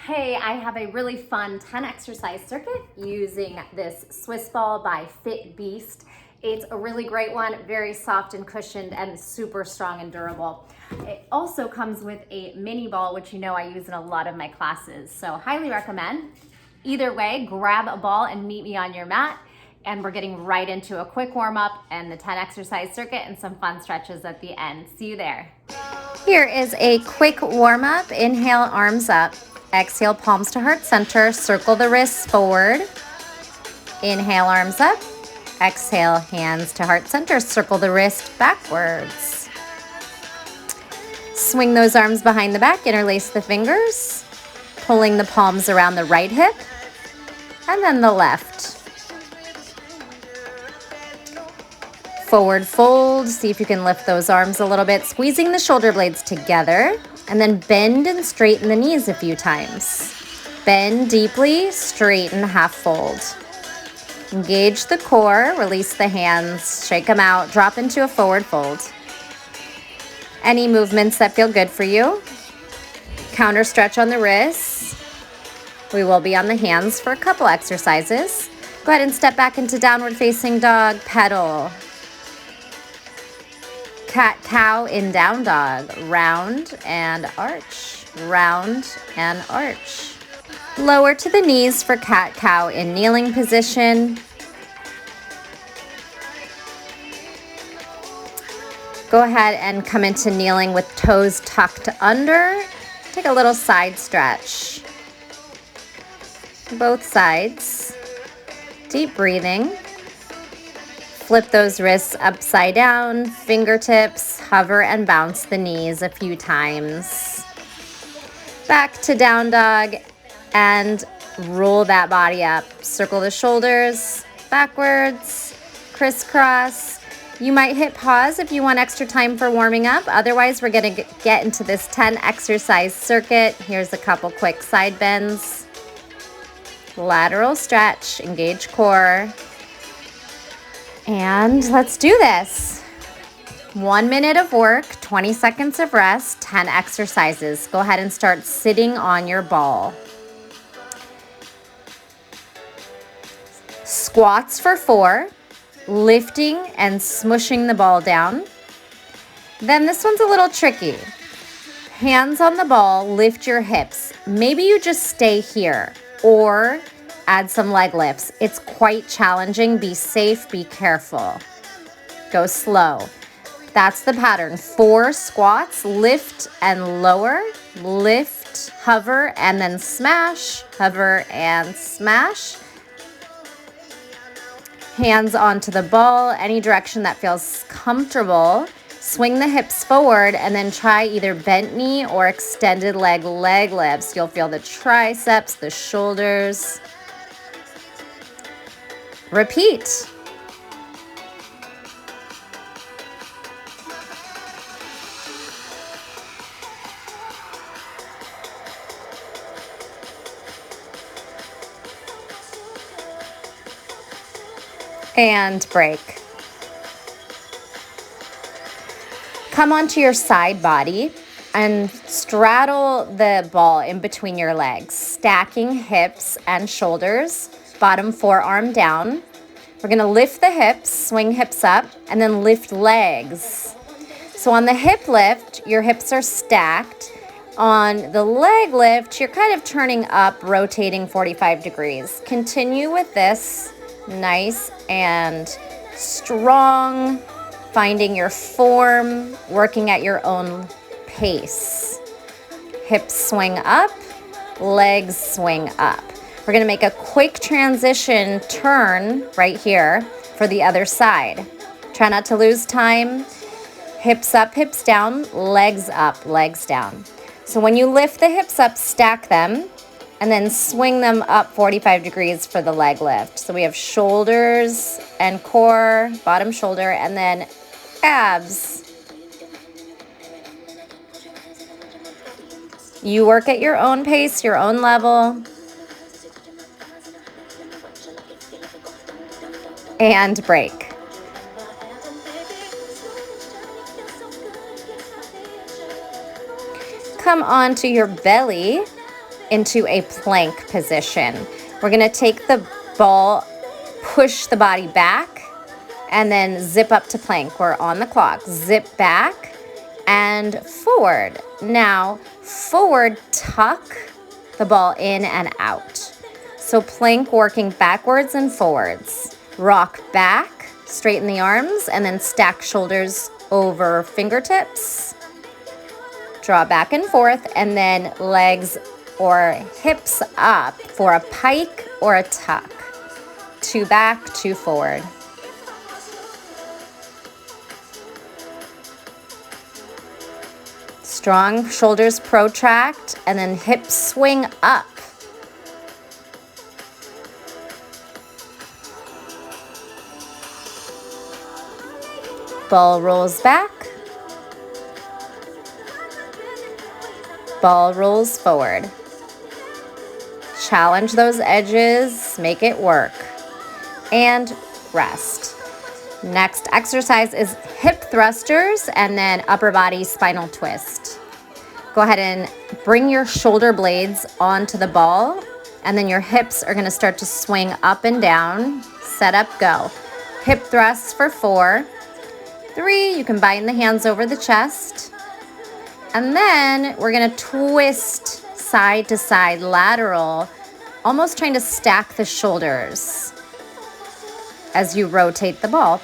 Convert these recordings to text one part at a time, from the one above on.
Hey, I have a really fun 10 exercise circuit using this Swiss ball by Fit Beast. It's a really great one, very soft and cushioned and super strong and durable. It also comes with a mini ball, which you know I use in a lot of my classes, so highly recommend. Either way, grab a ball and meet me on your mat, and we're getting right into a quick warm up and the 10 exercise circuit and some fun stretches at the end. See you there. Here is a quick warm up. Inhale, arms up. Exhale, palms to heart center. Circle the wrists forward. Inhale, arms up. Exhale, hands to heart center. Circle the wrist backwards. Swing those arms behind the back. Interlace the fingers. Pulling the palms around the right hip. And then the left. Forward fold. See if you can lift those arms a little bit. Squeezing the shoulder blades together. And then bend and straighten the knees a few times. Bend deeply, straighten, half fold. Engage the core, release the hands, shake them out, drop into a forward fold. Any movements that feel good for you. Counter stretch on the wrists. We will be on the hands for a couple exercises. Go ahead and step back into downward facing dog, pedal. Cat cow in down dog, round and arch, round and arch. Lower to the knees for cat cow in kneeling position. Go ahead and come into kneeling with toes tucked under. Take a little side stretch. Both sides. Deep breathing. Flip those wrists upside down, fingertips, hover and bounce the knees a few times. Back to down dog and roll that body up. Circle the shoulders backwards, crisscross. You might hit pause if you want extra time for warming up. Otherwise, we're gonna get into this 10 exercise circuit. Here's a couple quick side bends. Lateral stretch, engage core. And let's do this. 1 minute of work, 20 seconds of rest, 10 exercises. Go ahead and start sitting on your ball. Squats for 4, lifting and smushing the ball down. Then this one's a little tricky. Hands on the ball, lift your hips. Maybe you just stay here or add some leg lifts. It's quite challenging. Be safe, be careful. Go slow. That's the pattern. 4 squats, lift and lower, lift, hover, and then smash, hover and smash. Hands onto the ball, any direction that feels comfortable. Swing the hips forward and then try either bent knee or extended leg lifts. You'll feel the triceps, the shoulders. Repeat. And break. Come onto your side body and straddle the ball in between your legs, stacking hips and shoulders. Bottom forearm down. We're gonna lift the hips, swing hips up, and then lift legs. So on the hip lift, your hips are stacked. On the leg lift, you're kind of turning up, rotating 45 degrees. Continue with this, nice and strong, finding your form, working at your own pace. Hips swing up, legs swing up. We're gonna make a quick transition turn right here for the other side. Try not to lose time. Hips up, hips down, legs up, legs down. So when you lift the hips up, stack them, and then swing them up 45 degrees for the leg lift. So we have shoulders and core, bottom shoulder, and then abs. You work at your own pace, your own level. And break. Come onto your belly into a plank position. We're gonna take the ball, push the body back, and then zip up to plank. We're on the clock. Zip back and forward. Now, forward, tuck the ball in and out. So plank working backwards and forwards. Rock back, straighten the arms, and then stack shoulders over fingertips. Draw back and forth, and then legs or hips up for a pike or a tuck. 2 back, 2 forward. Strong shoulders protract, and then hips swing up. Ball rolls back. Ball rolls forward. Challenge those edges, make it work. And rest. Next exercise is hip thrusters and then upper body spinal twist. Go ahead and bring your shoulder blades onto the ball, and then your hips are gonna start to swing up and down. Set up, go. Hip thrusts for 4. 3, you can bind the hands over the chest. And then we're gonna twist side to side, lateral, almost trying to stack the shoulders as you rotate the ball.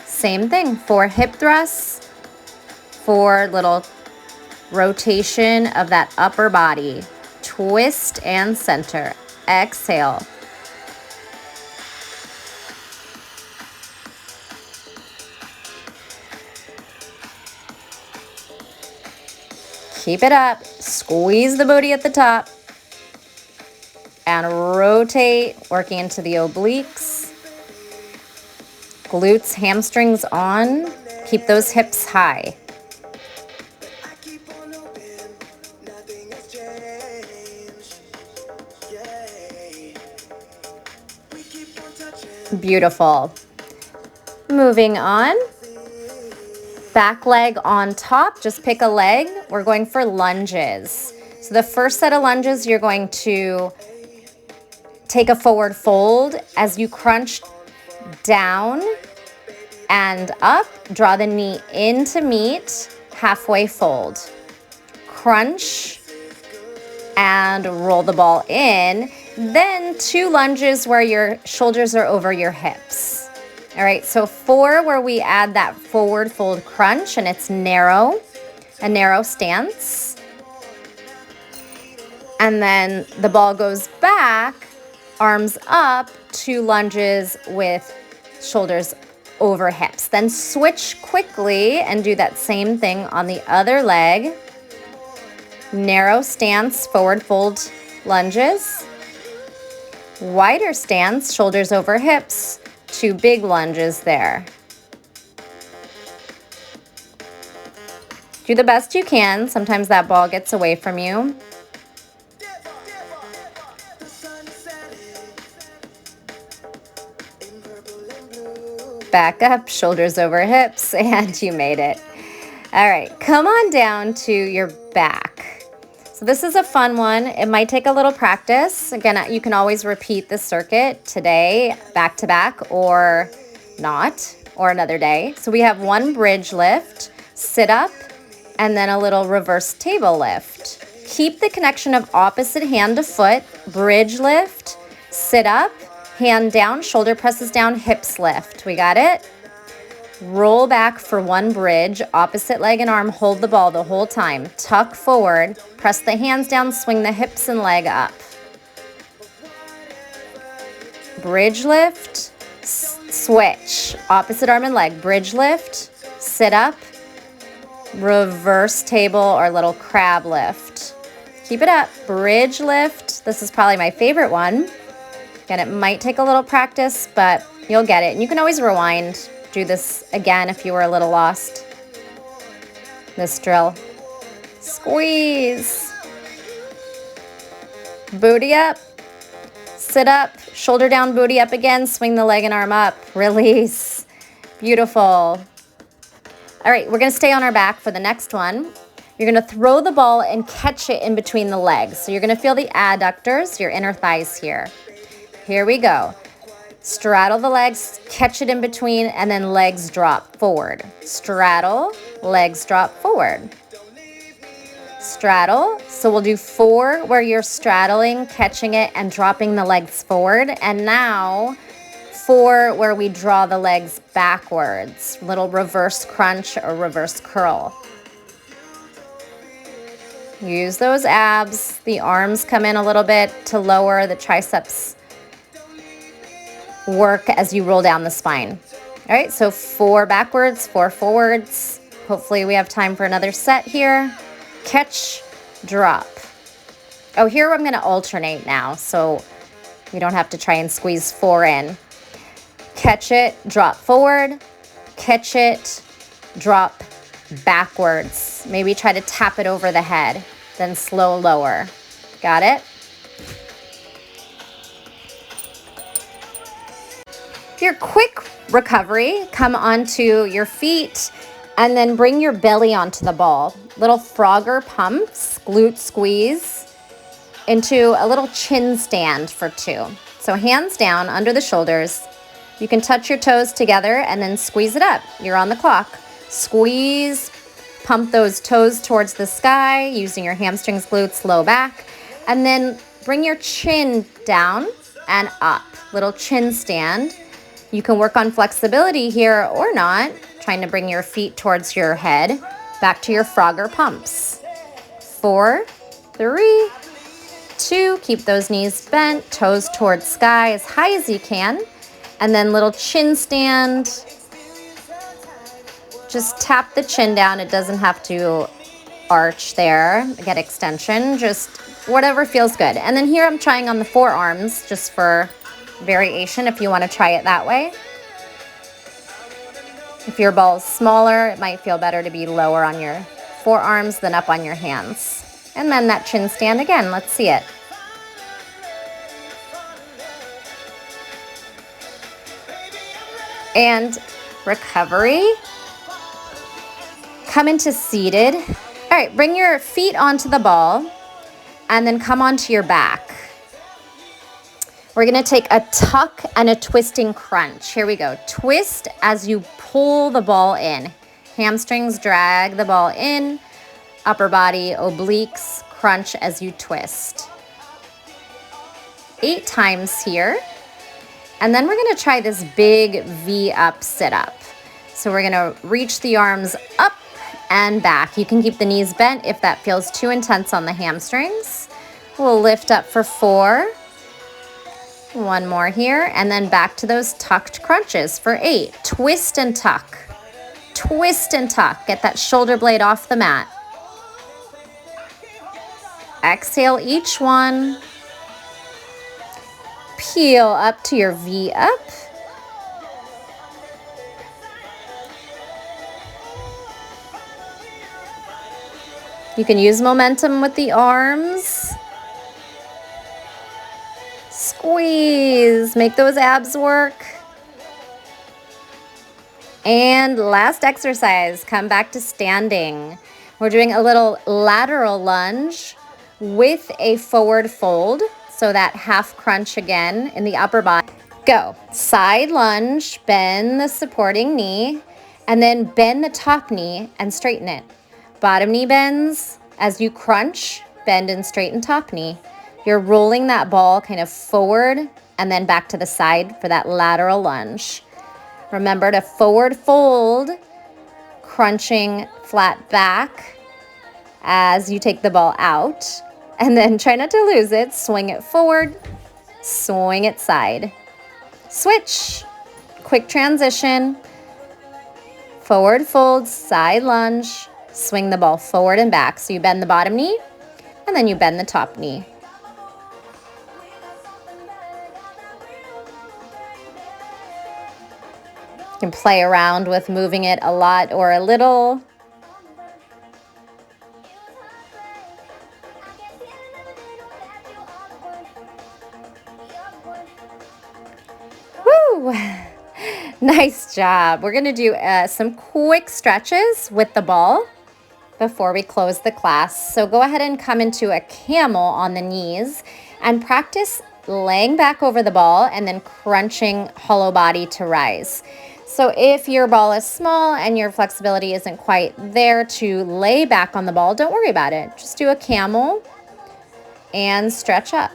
Same thing, 4 hip thrusts, 4 little rotation of that upper body. Twist and center. Exhale. Keep it up. Squeeze the booty at the top. And rotate, working into the obliques. Glutes, hamstrings on. Keep those hips high. Beautiful. Moving on. Back leg on top, just pick a leg. We're going for lunges. So the first set of lunges, you're going to take a forward fold as you crunch down and up. Draw the knee in to meet, halfway fold. Crunch and roll the ball in. Then 2 lunges where your shoulders are over your hips. All right, so 4 where we add that forward fold crunch and it's narrow, a narrow stance. And then the ball goes back, arms up, 2 lunges with shoulders over hips. Then switch quickly and do that same thing on the other leg. Narrow stance, forward fold lunges. Wider stance, shoulders over hips. 2 big lunges there. Do the best you can. Sometimes that ball gets away from you. Back up, shoulders over hips, and you made it. All right, come on down to your back. So this is a fun one. It might take a little practice. Again, you can always repeat the circuit today, back to back, or not, or another day. So we have 1 bridge lift, sit up, and then a little reverse table lift. Keep the connection of opposite hand to foot, bridge lift, sit up, hand down, shoulder presses down, hips lift. We got it? Roll back for 1 bridge, opposite leg and arm, hold the ball the whole time. Tuck forward, press the hands down, swing the hips and leg up. Bridge lift, switch, opposite arm and leg, bridge lift, sit up, reverse table or little crab lift. Keep it up, bridge lift. This is probably my favorite one. Again, it might take a little practice, but you'll get it. And you can always rewind. Do this again if you were a little lost. This drill. Squeeze. Booty up. Sit up. Shoulder down, booty up again. Swing the leg and arm up. Release. Beautiful. All right, we're going to stay on our back for the next one. You're gonna throw the ball and catch it in between the legs. So you're gonna feel the adductors, your inner thighs here. Here we go. Straddle the legs, catch it in between, and then legs drop forward. Straddle, legs drop forward. Straddle. So we'll do 4 where you're straddling, catching it, and dropping the legs forward. And now 4 where we draw the legs backwards. Little reverse crunch or reverse curl. Use those abs. The arms come in a little bit to lower the triceps. Work as you roll down the spine. All right, so 4 backwards, 4 forwards. Hopefully we have time for another set here. Catch, drop. Oh, here I'm gonna alternate now, so we don't have to try and squeeze 4 in. Catch it, drop forward, catch it, drop backwards. Maybe try to tap it over the head, then slow lower. Got it? Your quick recovery, come onto your feet and then bring your belly onto the ball. Little Frogger pumps, glute squeeze into a little chin stand for 2. So hands down under the shoulders. You can touch your toes together and then squeeze it up. You're on the clock. Squeeze, pump those toes towards the sky using your hamstrings, glutes, low back. And then bring your chin down and up. Little chin stand. You can work on flexibility here or not, trying to bring your feet towards your head. Back to your Frogger pumps. 4, 3, 2, keep those knees bent, toes towards sky as high as you can. And then little chin stand. Just tap the chin down. It doesn't have to arch there, get extension, just whatever feels good. And then here I'm trying on the forearms just for variation if you want to try it that way. If your ball is smaller, it might feel better to be lower on your forearms than up on your hands. And then that chin stand again. Let's see it. And recovery. Come into seated. All right, bring your feet onto the ball and then come onto your back. We're gonna take a tuck and a twisting crunch. Here we go. Twist as you pull the ball in. Hamstrings drag the ball in. Upper body obliques crunch as you twist. 8 times here. And then we're gonna try this big V up sit up. So we're gonna reach the arms up and back. You can keep the knees bent if that feels too intense on the hamstrings. We'll lift up for 4. 1 more here, and then back to those tucked crunches for 8. Twist and tuck. Twist and tuck. Get that shoulder blade off the mat. Exhale each one. Peel up to your V up. You can use momentum with the arms. Squeeze, make those abs work. And last exercise, come back to standing. We're doing a little lateral lunge with a forward fold. So that half crunch again in the upper body. Go, side lunge, bend the supporting knee, and then bend the top knee and straighten it. Bottom knee bends as you crunch, bend and straighten top knee. You're rolling that ball kind of forward and then back to the side for that lateral lunge. Remember to forward fold, crunching flat back as you take the ball out. And then try not to lose it. Swing it forward, swing it side. Switch, quick transition. Forward fold, side lunge, swing the ball forward and back. So you bend the bottom knee and then you bend the top knee. You can play around with moving it a lot or a little. Woo! Nice job. We're going to do some quick stretches with the ball. before we close the class. So go ahead and come into a camel on the knees and practice laying back over the ball and then crunching hollow body to rise. So if your ball is small and your flexibility isn't quite there to lay back on the ball, don't worry about it. Just do a camel and stretch up.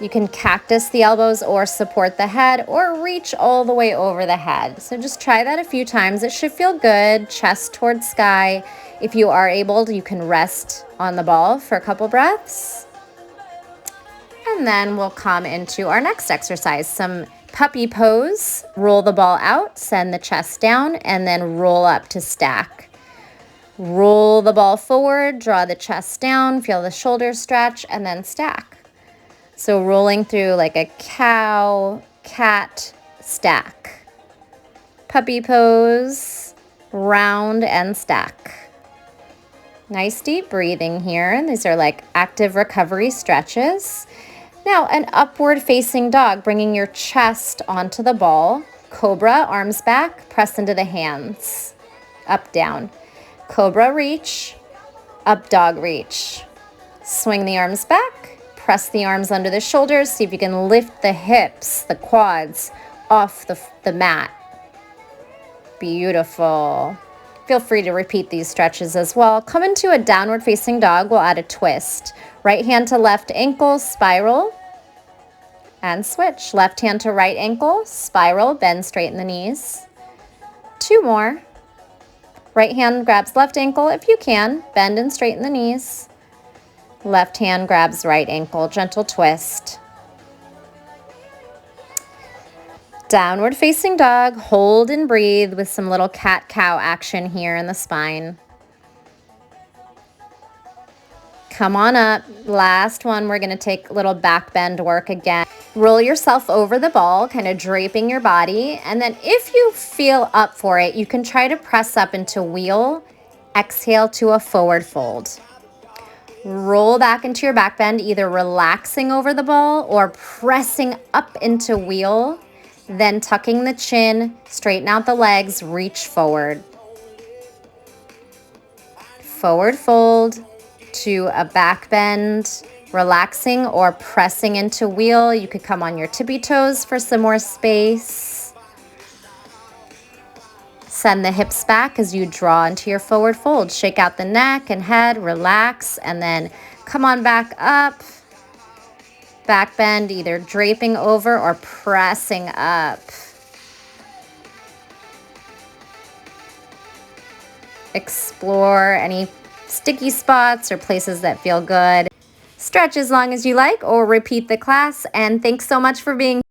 You can cactus the elbows or support the head or reach all the way over the head. So just try that a few times. It should feel good, chest towards sky. If you are able, you can rest on the ball for a couple breaths. And then we'll come into our next exercise, some puppy pose. Roll the ball out, send the chest down, and then roll up to stack. Roll the ball forward, draw the chest down, feel the shoulders stretch, and then stack. So rolling through like a cow, cat, stack. Puppy pose, round and stack. Nice deep breathing here. These are like active recovery stretches. Now an upward facing dog, bringing your chest onto the ball. Cobra, arms back, press into the hands. Up, down. Cobra reach, up dog reach. Swing the arms back. Press the arms under the shoulders. See if you can lift the hips, the quads off the mat. Beautiful. Feel free to repeat these stretches as well. Come into a downward facing dog. We'll add a twist. Right hand to left ankle, spiral, and switch. Left hand to right ankle, spiral, bend, straighten the knees. 2 more. Right hand grabs left ankle if you can, bend and straighten the knees. Left hand grabs right ankle, gentle twist. Downward facing dog, hold and breathe with some little cat-cow action here in the spine. Come on up. Last one, we're gonna take a little back bend work again. Roll yourself over the ball, kind of draping your body. And then if you feel up for it, you can try to press up into wheel, exhale to a forward fold. Roll back into your back bend, either relaxing over the ball or pressing up into wheel, then tucking the chin, straighten out the legs, reach forward. Forward fold to a back bend, relaxing or pressing into wheel. You could come on your tippy toes for some more space. Send the hips back as you draw into your forward fold. Shake out the neck and head, relax, and then come on back up. Back bend, either draping over or pressing up. Explore any sticky spots or places that feel good. Stretch as long as you like or repeat the class. And thanks so much for being